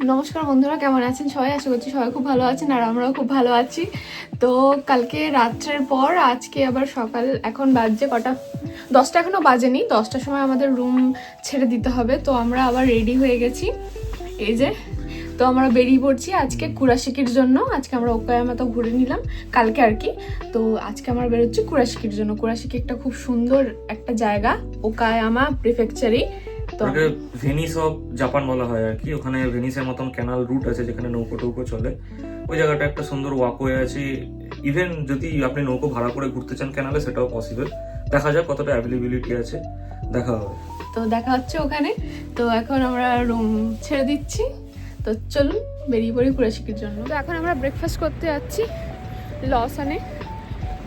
নমস্কার বন্ধুরা, কেমন আছেন সবাই? আশা করছি সবাই খুব ভালো আছেন আর আমরাও খুব ভালো আছি। তো কালকে রাত্রের পর আজকে আবার সকাল, এখন বাজছে কটা, 10টা এখনও বাজেনি। 10টার সময় আমাদের রুম ছেড়ে দিতে হবে। তো আমরা আবার রেডি হয়ে গেছি, এই যে। তো আমরা বেরিয়ে পড়ছি আজকে কুরাশিকির জন্য। আজকে আমরা ওকায়ামা তো ঘুরে নিলাম কালকে আর কি। তো আজকে আমরা বেরোচ্ছি কুরাশিকির জন্য। কুরাশিকি একটা খুব সুন্দর একটা জায়গা, ওকায়ামা প্রিফেকচারে। ওটাকে ভেনিস অফ জাপান বলা হয় আর কি। ওখানে ভেনিসের মতন ক্যানাল রুট আছে যেখানে নৌকো টৌকো চলে। ওই জায়গাটা একটা সুন্দর ওয়াকওয়ে আছে। ইভেন যদি আপনি নৌকো ভাড়া করে ঘুরতে চান ক্যানালে, সেটাও পসিবল। দেখা যাক কতটা অ্যাভেলেবিলিটি আছে, দেখা হবে। তো দেখা হচ্ছে ওখানে। তো এখন আমরা রুম ছেড়ে দিচ্ছি। তো চলুন বেরিয়ে পড়ি কুরাশিকির জন্য। তো এখন আমরা ব্রেকফাস্ট করতে যাচ্ছি লসানে,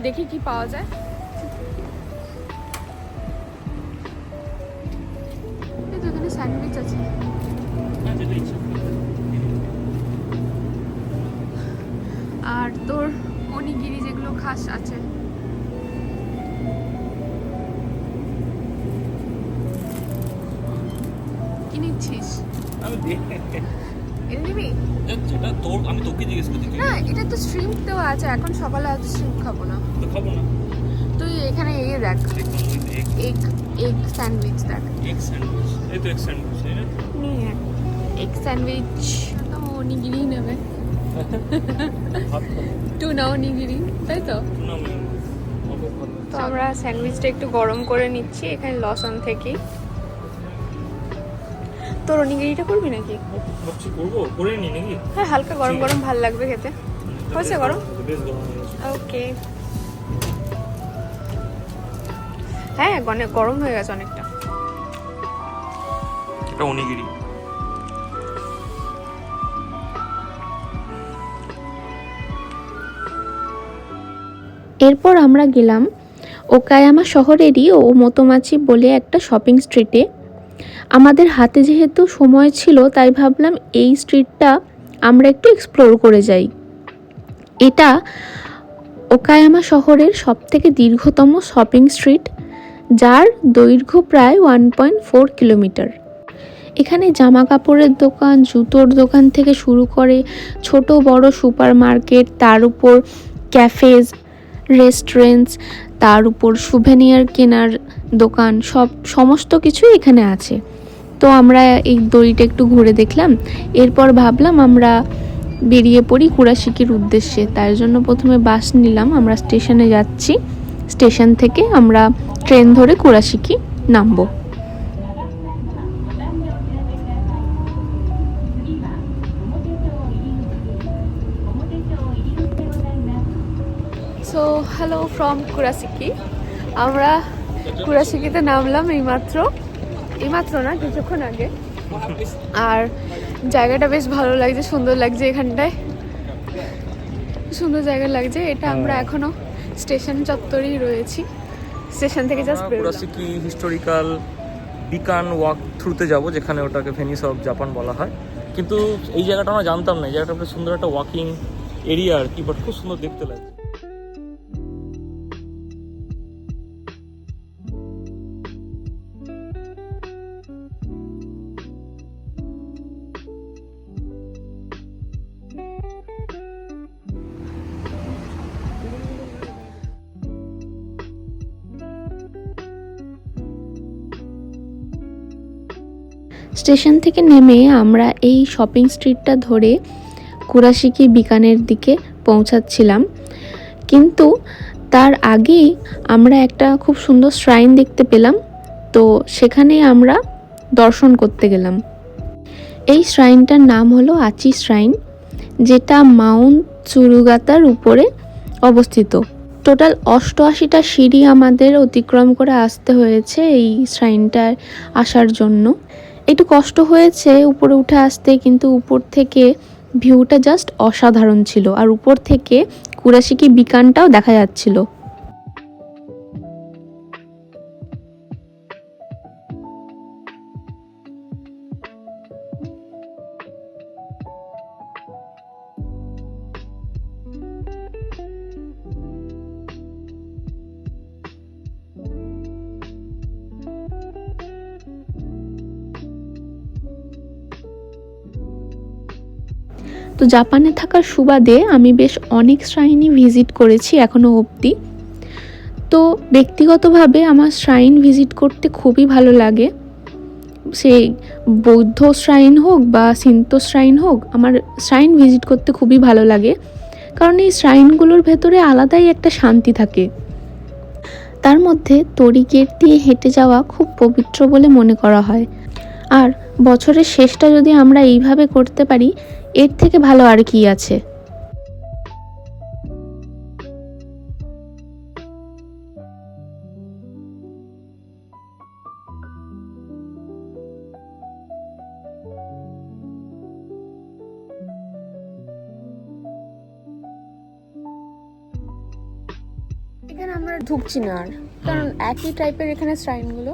দেখি কি পাওয়া যায়। এখানে স্যান্ডউইচ আছে, আর তোর অনিগিরি যেগুলো খাস আছে। কি নিচ্ছিস? এটা নিবি? যেটা তোর, আমি তোকে জিজ্ঞেস করছি। না, এটা তো শ্রিম্প দেওয়া আছে। এখন সকালে হয়তো শ্রিম্প খাবো না। তো খাবো না। তুই এখানে এই দেখ, এগ এগ স্যান্ডউইচ দেখ। এগ স্যান্ডউইচ, এই তো এগ স্যান্ডউইচ, তাই না? নিয়ে এগ স্যান্ডউইচ। তো অনিগিরি নেবে, টুনা অনিগিরি, তাই তো। তো আমরা স্যান্ডউইচটা একটু গরম করে নিচ্ছি এখানে লসন থেকে। তোর অনিগিরিটা করবি নাকি? ভাবছি করবো, করে নি নাকি? হ্যাঁ, হালকা গরম গরম ভাল লাগবে খেতে। হয়েছে গরম? বেশ গরম হয়ে গেছে। ওকে। হ্যাঁ, অনেক গরম হয়ে গেছে অনেকটা। এটা অনিগিরি। এরপর আমরা গেলাম ওকায়ামা শহরেরই ওমোতোমাচি বলে একটা শপিং স্ট্রিটে। আমাদের হাতে যেহেতু সময় ছিল, তাই ভাবলাম এই স্ট্রিটটা আমরা একটু এক্সপ্লোর করে যাই। এটা ওকায়ামা শহরের সবথেকে দীর্ঘতম শপিং স্ট্রিট, যার দৈর্ঘ্য প্রায় 1.4 কিলোমিটার। এখানে জামা কাপড়ের দোকান, জুতোর দোকান থেকে শুরু করে ছোট বড় সুপার মার্কেট, তার উপর ক্যাফেজ, রেস্টুরেন্টস, তার উপর সুভেনিয়ার কেনার দোকান, সমস্ত কিছুই এখানে আছে। তো আমরা এই দড়িটা একটু ঘুরে দেখলাম। এরপর ভাবলাম আমরা বেরিয়ে পড়ি কুরাশিকির উদ্দেশ্যে। তার জন্য প্রথমে বাস নিলাম, আমরা স্টেশনে যাচ্ছি। স্টেশন থেকে আমরা ট্রেন ধরে কুরাশিকি নামবো। So hello from Kurashiki. আমরা কুরাশিকিতে নামলাম এইমাত্র না, কিছুক্ষণ আগে। আর জায়গাটা বেশ ভালো লাগছে, সুন্দর লাগছে। এখানটায় সুন্দর জায়গা লাগছে। এটা আমরা এখনো স্টেশন চত্বরেই রয়েছি। স্টেশন থেকে জাস্ট বেরোলাম। কুরাশিকি হিস্টোরিক্যাল বিকান ওয়াক থ্রুতে যাব, যেখানে ওটাকে ভেনিস অফ জাপান বলা হয়। কিন্তু এই জায়গাটা আমরা জানতাম না। এই জায়গাটা বেশ সুন্দর একটা ওয়াকিং এরিয়া আর কি, বাট খুব সুন্দর দেখতে লাগছে। স্টেশন থেকে নেমে আমরা এই শপিং স্ট্রিটটা ধরে কুরাশিকি বিকানের দিকে পৌঁছাচ্ছিলাম। কিন্তু তার আগেই আমরা একটা খুব সুন্দর শ্রাইন দেখতে পেলাম। তো সেখানে আমরা দর্শন করতে গেলাম। এই শ্রাইনটার নাম হলো আচি শ্রাইন, যেটা মাউন্ট চুরুগাতার উপরে অবস্থিত। টোটাল 88টা সিঁড়ি আমাদের অতিক্রম করে আসতে হয়েছে এই শ্রাইনটায় আসার জন্য। একটু কষ্ট হয়েছে উপরে উঠে আসতে, কিন্তু উপর থেকে ভিউটা জাস্ট অসাধারণ ছিল। আর উপর থেকে কুরাশিকি বিকানটাও দেখা যাচ্ছিল। তো জাপানে থাকার সুবাদে আমি বেশ অনেক শ্রাইনই ভিজিট করেছি এখনও অবধি। তো ব্যক্তিগতভাবে আমার শ্রাইন ভিজিট করতে খুবই ভালো লাগে, সেই বৌদ্ধ শ্রাইন হোক বা সিন্তো শ্রাইন হোক, আমার শ্রাইন ভিজিট করতে খুবই ভালো লাগে, কারণ এই শ্রাইনগুলোর ভেতরে আলাদাই একটা শান্তি থাকে। তার মধ্যে তরি গেট দিয়ে হেঁটে যাওয়া খুব পবিত্র বলে মনে করা হয়, আর বছরের শেষটা যদি আমরা এইভাবে করতে পারি এর থেকে ভালো আর কি আছে। এখানে আমরা ঢুকছি না আর, কারণ একই টাইপের এখানে শ্রাইনগুলো।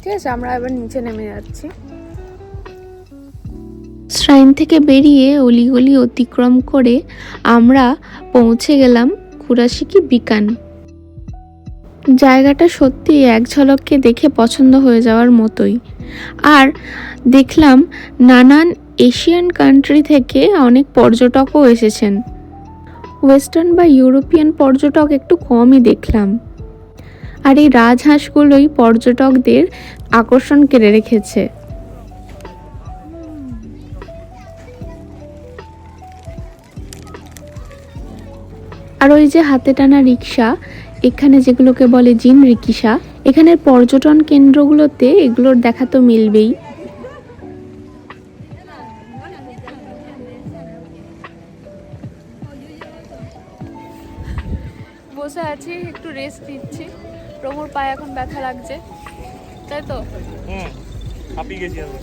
ঠিক আছে, আমরা এবার নিচে নেমে যাচ্ছি। শ্রাইন থেকে বেরিয়ে অলিগলি অতিক্রম করে আমরা পৌঁছে গেলাম কুরাশিকি বিকান। জায়গাটা সত্যি এক ঝলককে দেখে পছন্দ হয়ে যাওয়ার মতোই। আর দেখলাম নানান এশিয়ান কান্ট্রি থেকে অনেক পর্যটকও এসেছেন। ওয়েস্টার্ন বা ইউরোপিয়ান পর্যটক একটু কমই দেখলাম। আর এই রাজহাঁসগুলোই পর্যটকদের আকর্ষণ কেড়ে রেখেছে। আর ওই যে হাতে টানা রিক্সা, এখানে যেগুলোকে বলে জিন রিক্সা, এখানের পর্যটন কেন্দ্রগুলোতে এগুলোর দেখা তো মিলবেই। বসে আছি, একটু রেস্ট নিচ্ছি। প্রমোর পায়ে এখন ব্যথা লাগছে, তাই তো? হাঁপিয়ে গেছি আমি।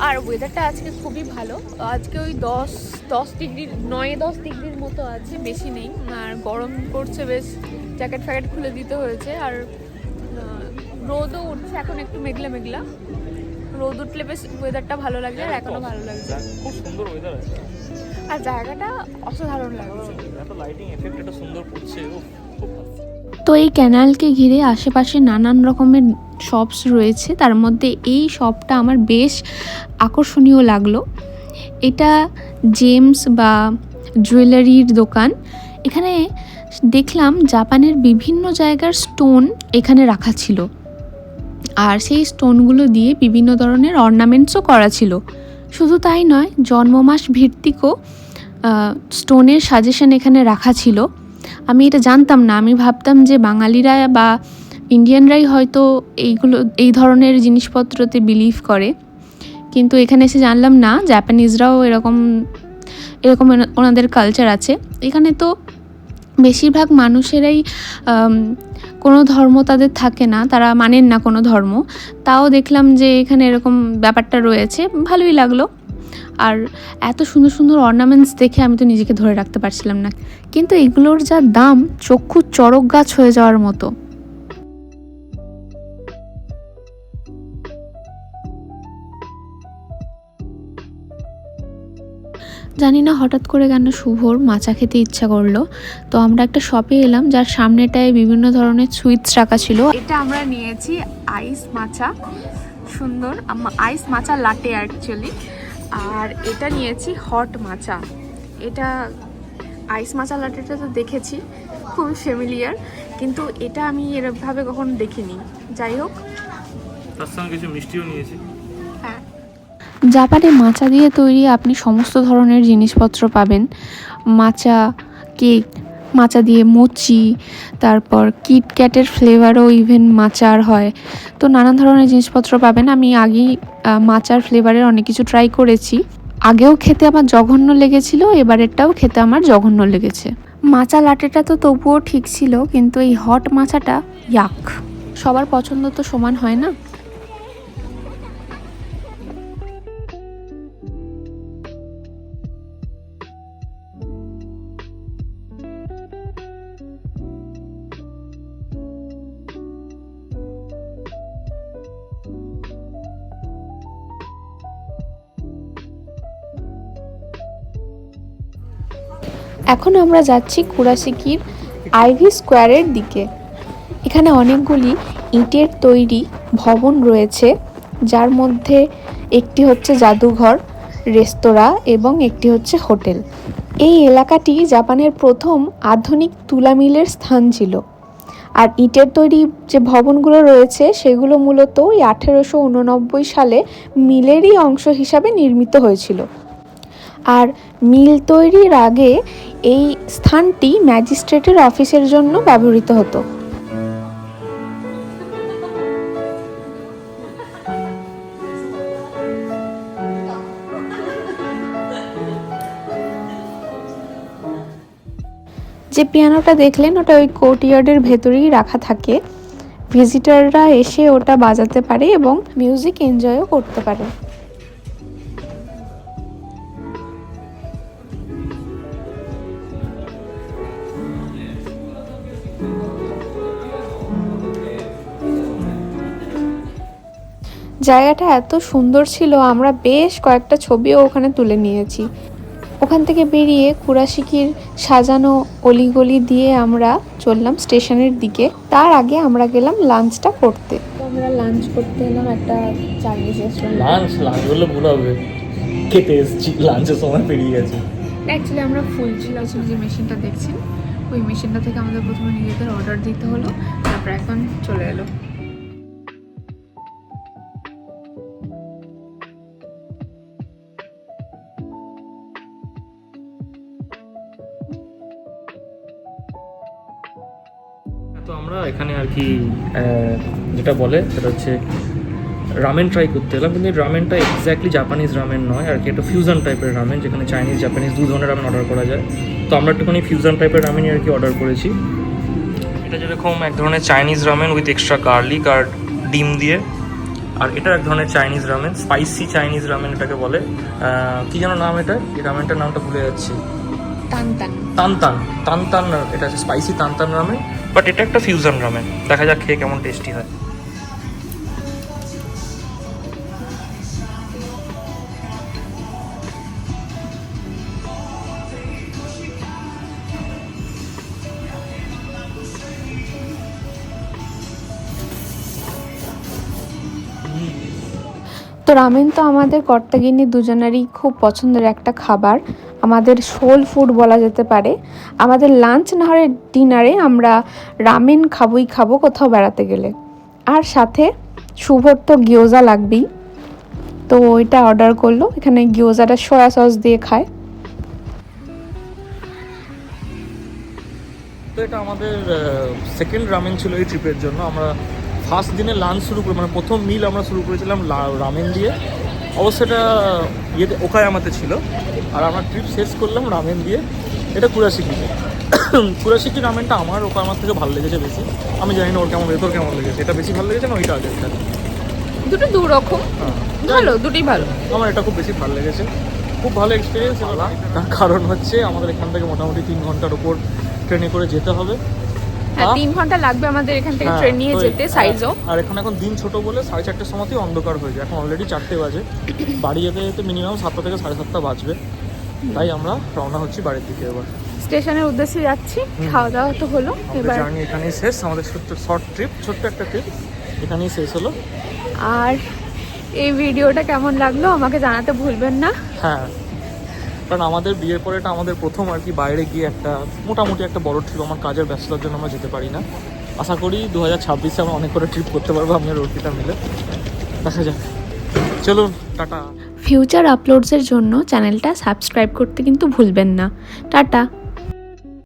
আর ওয়েদারটা আজকে খুবই ভালো। আজকে ওই 10 ডিগ্রি, 9-10 ডিগ্রির মতো আছে, বেশি নেই। আর গরম করছে বেশ, জ্যাকেট ফ্যাকেট খুলে দিতে হয়েছে। আর রোদও উঠছে, এখন একটু মেঘলা মেঘলা। রোদ উঠলে বেশ ওয়েদারটা ভালো লাগছে, আর এখনো ভালো লাগছে। খুব সুন্দর ওয়েদার আছে, আর জায়গাটা অসাধারণ লাগছে। এত লাইটিং এফেক্ট এটা সুন্দর করছে, খুব ভালো। তো এই ক্যানালকে ঘিরে আশেপাশে নানান রকমের শপস রয়েছে, তার মধ্যে এই শপটা আমার বেশ আকর্ষণীয় লাগলো। এটা জেমস বা জুয়েলারির দোকান। এখানে দেখলাম জাপানের বিভিন্ন জায়গার স্টোন এখানে রাখা ছিল, আর সেই স্টোনগুলো দিয়ে বিভিন্ন ধরনের অর্নামেন্টসও করা ছিল। শুধু তাই নয়, জন্মমাস ভিত্তিকও স্টোনের সাজেশন এখানে রাখা ছিল। আমি এটা জানতাম না, আমি ভাবতাম যে বাঙালিরা বা ইন্ডিয়ানরাই হয়তো এই ধরনের জিনিসপত্রতে বিলিভ করে, কিন্তু এখানে এসে জানলাম না, জাপানিজরাও এরকম ওনাদের কালচার আছে। এখানে তো বেশিরভাগ মানুষেরাই কোনো ধর্ম তাদের থাকে না, তারা মানেন না কোনো ধর্ম। তাও দেখলাম যে এখানে এরকম ব্যাপারটা রয়েছে, ভালোই লাগলো। আর এত সুন্দর সুন্দর অর্নামেন্টস দেখে আমি তো নিজেকে ধরে রাখতে পারছিলাম না, কিন্তু এগুলোর যা দাম চক্ষু চড়ক গাছ হয়ে যাওয়ার মতো। জানি না হঠাৎ করে কেন শুভর মাচা খেতে ইচ্ছা করলো, তো আমরা একটা শপে এলাম যার সামনেটায় বিভিন্ন ধরনের সুইটস রাখা ছিল। এটা আমরা নিয়েছি আইস মাচা, সুন্দর আইস মাচা লাটে অ্যাকচুয়ালি। আর এটা নিয়েছি হট মাচা। এটা আইস মাচা লাটেটা তো দেখেছি, খুবই ফ্যামিলিয়ার, কিন্তু এটা আমি এরভাবে কখনো দেখিনি। যাই হোক, তার সঙ্গে কিছু মিষ্টিও নিয়েছি। হ্যাঁ, জাপানে মাচা দিয়ে তৈরি আপনি সমস্ত ধরনের জিনিসপত্র পাবেন। মাচা কেক, মাচা দিয়ে মোচি, তারপর কিটক্যাটের ফ্লেভারও ইভেন মাচার হয়। তো নানান ধরনের জিনিসপত্র পাবেন। আমি আগেই মাচার ফ্লেভারের অনেক কিছু ট্রাই করেছি। আগেও খেতে আমার জঘন্য লেগেছিল, এবারেরটাও খেতে আমার জঘন্য লেগেছে। মাচা লাটেটা তো তবুও ঠিক ছিল, কিন্তু এই হট মাচাটা ইয়াক। সবার পছন্দ তো সমান হয় না। এখন আমরা যাচ্ছি কুরাশিকির আইভি স্কোয়ারের দিকে। এখানে অনেকগুলি ইটের তৈরি ভবন রয়েছে, যার মধ্যে একটি হচ্ছে জাদুঘর। রেস্তোরাঁ এবং একটি হচ্ছে হোটেল। এই এলাকাটি জাপানের প্রথম আধুনিক তুলা মিলের স্থান ছিল। আর ইটের তৈরি যে ভবনগুলো রয়েছে সেগুলো মূলত ওই 1889 সালে মিলেরই অংশ হিসাবে নির্মিত হয়েছিল। আর মিল তৈরির আগে এই স্থানটি ম্যাজিস্ট্রেটের অফিসের জন্য ব্যবহৃত হতো। যে পিয়ানোটা দেখলেন ওটা ওই কোর্টইয়ার্ডের ভেতরেই রাখা থাকে। ভিজিটররা এসে ওটা বাজাতে পারে এবং মিউজিক এনজয়ও করতে পারে। জায়গাটা এত সুন্দর ছিল, আমরা বেশ কয়েকটা ছবিও ওখানে তুলে নিয়েছি। ওখান থেকে বেরিয়ে কুরাশিকির সাজানো অলিগলি দিয়ে আমরা চললাম স্টেশনের দিকে। তার আগে আমরা গেলাম লাঞ্চটা করতে। আমরা লাঞ্চ করতে এলাম একটা চাইনিজ রেস্টুরেন্ট। লাঞ্চ বললে ভুল হবে, খেতে এসেছি, লাঞ্চের সময় পেরিয়ে গেছে। অ্যাকচুয়ালি আমরা ফুল ছিল যে মেশিনটা দেখছেন, ওই মেশিনটা থেকে আমাদের প্রথমে নিজেদের অর্ডার দিতে হলো, তারপর এখন চলে এলো। তো আমরা এখানে আর কি যেটা বলে সেটা হচ্ছে রামেন ট্রাই করতে এলাম, কিন্তু রামেনটা এক্স্যাক্টলি জাপানিজ রামেন নয় আর কি, একটা ফিউশন টাইপের রামেন, যেখানে চাইনিজ জাপানিজ দু ধরনের রামেন অর্ডার করা যায়। তো আমরা একটুখানি ফিউশন টাইপের রামেনই আর কি অর্ডার করেছি। এটা যেরকম এক ধরনের Chinese ramen with extra garlic আর ডিম দিয়ে, আর এটা এক ধরনের Chinese ramen, spicy Chinese ramen এটাকে বলে। কী যেন নাম এটা, এই রামেনটার নামটা ভুলে যাচ্ছি। তানতান এটা হচ্ছে স্পাইসি তানতান রামেন, বাট এটা একটা ফিউশন রামেন। দেখা যাক খেয়ে কেমন টেস্টি হয়। তো রামেন তো আমাদের কর্তাগিন্নি দুজনেরই খুব পছন্দের একটা খাবার, আমাদের সোল ফুড বলা যেতে পারে। আমাদের লাঞ্চ না হলে ডিনারে আমরা রামেন খাবই খাবো কোথাও বেড়াতে গেলে। আর সাথে শুভর তো গিয়োজা লাগবেই, তো ওইটা অর্ডার করলো। এখানে গিয়োজাটা সয়া সস দিয়ে খায়। তো এটা আমাদের সেকেন্ড রামেন ছিল এই ট্রিপের জন্য। আমরা ফার্স্ট দিনে লাঞ্চ শুরু করি, মানে প্রথম মিল আমরা শুরু করেছিলাম রামেন দিয়ে। অবশ্য এটা ইয়েতে ওকায়ামাতে ছিল, আর আমরা ট্রিপ শেষ করলাম রামেন দিয়ে। এটা কুরাশিকিতে। কুরাশিকি রামেনটা আমার ওকায়ামার থেকে ভালো লেগেছে বেশি। আমি জানি না ওর কেমন লেগেছে, তোর কেমন লেগেছে? এটা বেশি ভালো লেগেছে না ওইটা আগে? দুটো দু রকম ভালো, দুটোই ভালো। আমার এটা খুব বেশি ভালো লেগেছে, খুব ভালো এক্সপিরিয়েন্স হলো। তার কারণ হচ্ছে আমাদের এখান থেকে মোটামুটি 3 ঘন্টার উপর ট্রেনে করে যেতে হবে। 3 ঘন্টা লাগবে আমাদের এখান থেকে ট্রেন নিয়ে যেতে সাইজও। আর এখন দিন ছোট বলে 4:30টার সময়তেই অন্ধকার হয়ে যায়। এখন অলরেডি 4টে বাজে, বাড়ি যেতে যেতে মিনিমাম 7টা থেকে 7:30 বাজবে। তাই আমরা রওনা হচ্ছি বাড়ির দিকে। এবার স্টেশনের উদ্দেশ্যে যাচ্ছি। খাওয়া দাওয়া তো হলো, এবার জার্নি এখানেই শেষ। আমাদের শর্ট ট্রিপ, ছোট্ট একটা ট্রিপ এখানেই শেষ হলো। আর এই ভিডিওটা কেমন লাগলো আমাকে জানাতে ভুলবেন না। হ্যাঁ, কারণ আমাদের বিয়ের পরে এটা আমাদের প্রথম আর কি বাইরে গিয়ে একটা মোটামুটি একটা বড় ট্রিপ। আমার কাজের ব্যস্ততার জন্য আমরা যেতে পারি না। আশা করি 2026-এ আমরা অনেক করে ট্রিপ করতে পারবো আমি আর অর্পিতা মিলে। দেখা যাক, চলুন টাটা। ফিউচার আপলোডসের জন্য চ্যানেলটা সাবস্ক্রাইব করতে কিন্তু ভুলবেন না। টাটা।